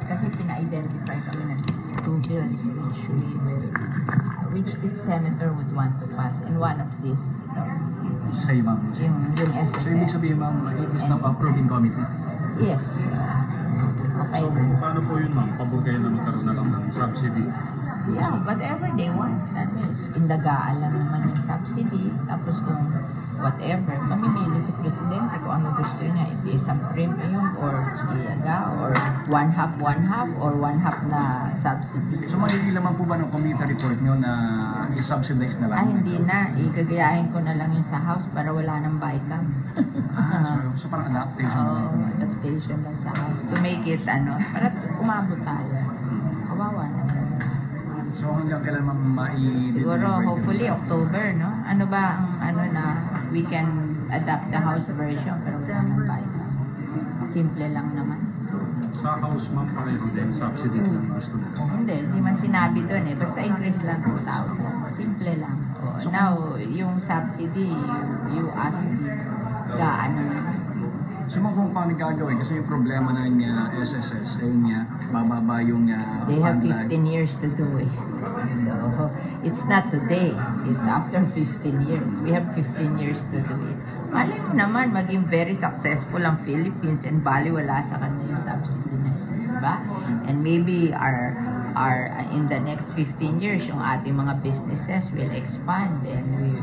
kasi pina-identify kami ng two bills which each senator would want to pass, and one of these, Sa ma'am. yung SSS. So, ibig sabihin, ma'am, it is not approved in committee? Yes. Okay. So, paano po yun, ma'am? Pabor kayo na magkaroon na lang ng subsidy? Yeah, whatever they want. That means, indagaan lang naman yung subsidy. Tapos kung whatever, mamimili si Presidente kung ano gusto niya. If isang premium or iyaga or one half, or one half na subsidy. So, magiging naman po ba ng committee report nyo na i-subsidize na lang? Ay, hindi na. Igagayahin ko na lang yung sa house para wala nang bycam. So parang adaptation. Adaptation lang sa house. To make it, para umabot tayo. Kawawa naman. So hanggang kailan Siguro, hopefully, October, no? Ano ba ang na we can adapt the house version pero wala nang bycam. Simple lang naman. Sa house, ma'am, pareho din subsidy kung gusto nila? Hindi man sinabi doon eh. Basta increase lang 2,000. Simple lang. Now, yung subsidy, you ask the gaano naman. So kung paano gagawin? Kasi yung problema na niya, SSS, ayun niya, bababa yung They have 15 years to do it. So, it's not today. It's after 15 years. We have 15 years to do it. Malay mo naman, maging very successful ang Philippines and baliwala sa kanya yung subsidy na yun. Diba? And maybe in the next 15 years, yung ating mga businesses will expand and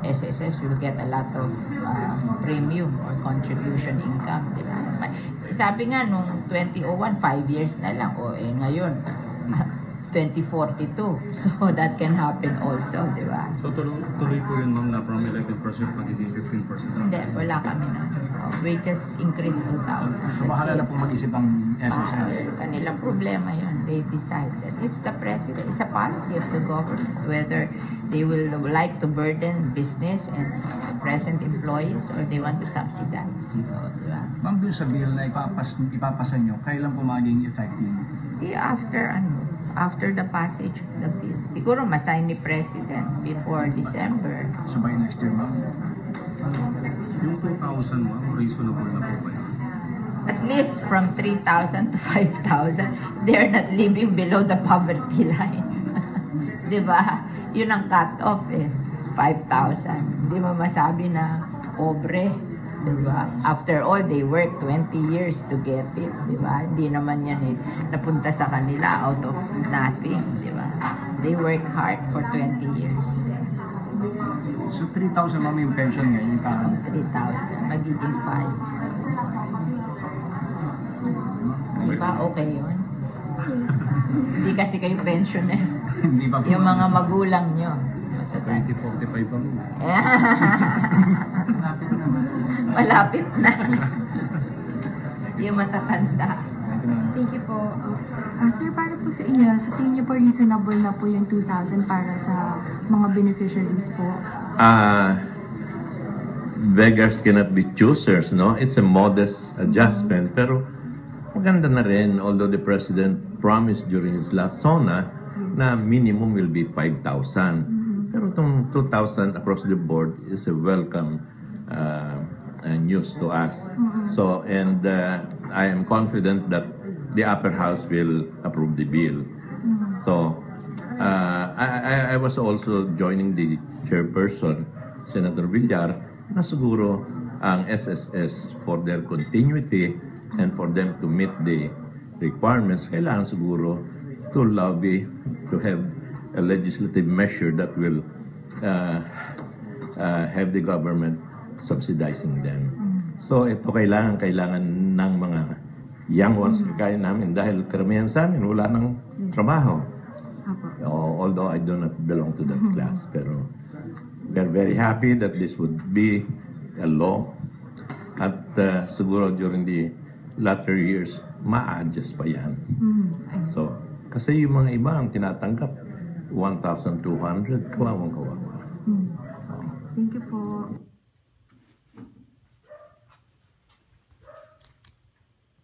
SSS will get a lot of premium or contribution income, di ba? Sabi nga, nung 2001, 5 years na lang. Ngayon, 2042. So, that can happen also, di ba? So, tuloy po yun, ma'am, na from 11% magiging 15%? Hindi, wala kami na. We just increase 2,000. So, bahala na po mag-isip ang SSS. Kanilang problema yun. They decided. It's the president. It's a policy of the government. Whether they will like to burden business and present employees or they want to subsidize. So, diba? Ma'am, dun sa bill na ipapasa nyo, kailan po maging effective? After the passage of the bill. Siguro masign ni President before December. So, by next year, ma'am? Yung 2,000, ma'am, reasonable na po ba yun? At least from 3,000 to 5,000, they're not living below the poverty line. Diba? Yun ang cut-off 5,000. Hindi mo masabi na pobre. Diba? After all, they work 20 years to get it. Diba? Hindi naman yan napunta sa kanila out of nothing. Diba? They work hard for 20 years. So, 3,000 ma'am yung pension ngayon, yung current? 3,000. Magiging 5. Diba? Okay yun? Hindi kasi kayo pensioner. Hindi pa po. Yung mga magulang nyo. 2045 pa mo. Malapit na. Yung matatanda. Thank you po. Sir, para po sa inyo, sa tingin niyo po reasonable na po yung 2,000 para sa mga beneficiaries po? Beggars cannot be choosers, no? It's a modest adjustment, pero maganda na rin, although the President promised during his last SONA na minimum will be 5,000. Pero itong 2,000 across the board is a welcome news to us. So, and I am confident that the upper house will approve the bill. So, I was also joining the chairperson, Senator Villar, na siguro ang SSS for their continuity and for them to meet the requirements, kailangan siguro to lobby to have a legislative measure that will have the government subsidizing them. So ito kailangan ng mga young ones kaya namin dahil karamihan sa amin wala nang trabaho. Although I do not belong to that class, pero we're very happy that this would be a law at siguro during the latter years ma-adjust pa yan. So kasi yung mga iba ang tinatanggap 1,200, kawawang kawawa. Thank you po.